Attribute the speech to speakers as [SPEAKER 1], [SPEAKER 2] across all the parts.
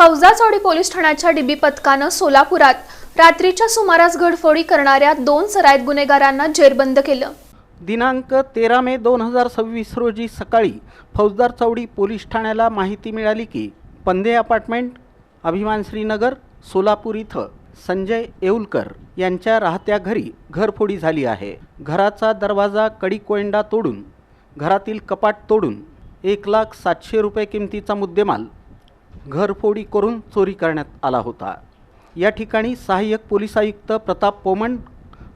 [SPEAKER 1] फौजाचौडी police ठाण्याच्या dB पथकानं सोलापुरात रात्रीच्या सुमारास घडफोडी करणाऱ्या 2 सराईत गुन्हेगारांना जेरबंद केलं।
[SPEAKER 2] दिनांक 13 मे 2026 रोजी सकाळी फौजदार चौडी पोलीस ठाण्याला माहिती मिळाली की पंदे अपार्टमेंट, अभिमान श्रीनगर, सोलापूर इथं संजय येऊलकर यांच्या राहत्या घरी घरफोडी झाली आहे। घराचा दरवाजा कडी कोयंडा तोडून घरातील कपाट तोडून 1,07,000 रुपये किमतीचा मुद्देमाल घरफोडी करून चोरी करण्यात आला होता। या ठिकाणी सहाय्यक पोलीस आयुक्त प्रताप पोमण,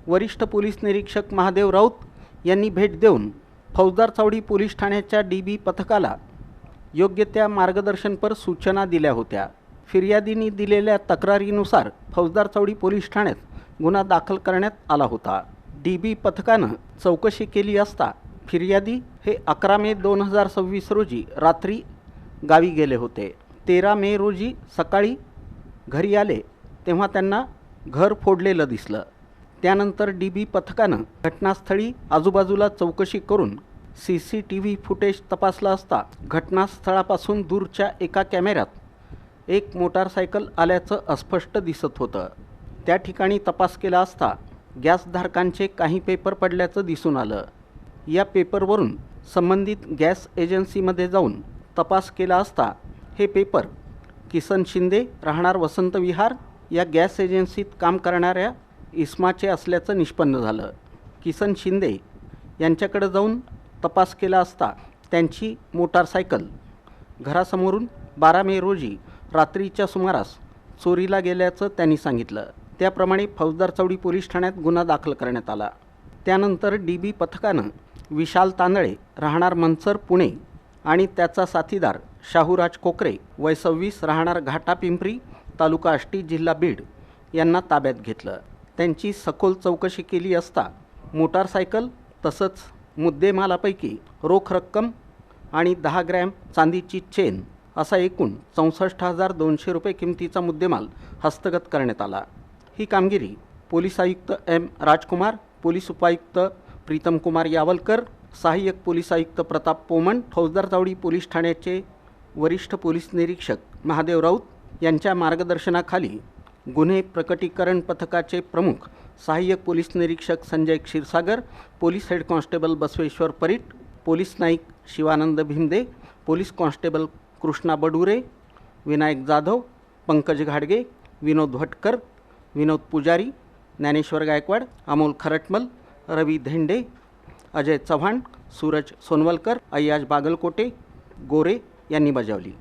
[SPEAKER 2] वरिष्ठ पोलीस निरीक्षक महादेव राऊत यांनी भेट देऊन फौजदार चौडी पोलीस ठाण्याच्या डीबी पथकाला योग्य त्या मार्गदर्शनपर सूचना दिल्या होत्या। फिर्यादींनी दिलेल्या तक्रारीनुसार फौजदार चौडी पोलीस ठाण्यात गुन्हा दाखल करण्यात आला होता। डीबी पथकानं चौकशी केली असता फिर्यादी हे 11 मे 2026 रोजी रात्री गावी गेले होते। 13 मे रोजी सकाळी घरी आले तेव्हा त्यांना घर फोडलेलं दिसलं। त्यानंतर डीबी पथकानं घटनास्थळी आजूबाजूला चौकशी करून CCTV फुटेज तपासला असता घटनास्थळापासून दूरच्या एका कॅमेऱ्यात एक मोटारसायकल आल्याचं अस्पष्ट दिसत होतं। त्या ठिकाणी तपास केला असता गॅसधारकांचे काही पेपर पडल्याचं दिसून आलं। या पेपरवरून संबंधित गॅस एजन्सीमध्ये जाऊन तपास केला असता हे पेपर किसन शिंदे राहणार वसंत विहार या गॅस एजन्सीत काम करणाऱ्या इस्माचे असल्याचं निष्पन्न झालं। किसन शिंदे यांच्याकडे जाऊन तपास केला असता त्यांची मोटारसायकल घरासमोरून 12 मे रोजी रात्रीच्या सुमारास चोरीला गेल्याचं त्यांनी सांगितलं। त्याप्रमाणे फौजदार चौडी पोलीस ठाण्यात गुन्हा दाखल करण्यात आला। त्यानंतर डीबी पथकानं विशाल तांदळे राहणार मनसर पुणे आणि त्याचा साथीदार शाहूराज कोकरे वय 26 राहणार घाटा पिंपरी तालुका आष्टी जिल्हा बीड यांना ताब्यात घेतलं। त्यांची सखोल चौकशी केली असता मोटारसायकल तसंच मुद्देमालापैकी रोख रक्कम आणि 10 ग्रॅम चांदीची चेन असा एकूण 64,200 रुपये किमतीचा मुद्देमाल हस्तगत करण्यात आला। ही कामगिरी पोलीस आयुक्त M राजकुमार, पोलीस उपायुक्त प्रीतम कुमार यावलकर, सहाय्यक पोलीस आयुक्त प्रताप पोमण, फौजदार चौडी पोलीस ठाण्याचे वरिष्ठ पोलीस निरीक्षक महादेव राऊत यांच्या मार्गदर्शनाखाली गुन्हे प्रकटीकरण पथकाचे प्रमुख सहाय्यक पोलीस निरीक्षक Sanjay Kshirsagar, police head constable Basaveshwar Parit, police Naik Shivanand Bhimde, police constable Krishna Badure, Vinayak Jadhav, Pankaj घाडगे, विनोद भटकर, विनोद पुजारी, ज्ञानेश्वर गायकवाड, अमोल खरटमल, रवी धेंडे, अजय चव्हाण, सूरज सोनवलकर, अय्याज बागलकोटे, गोरे यांनी बजावली।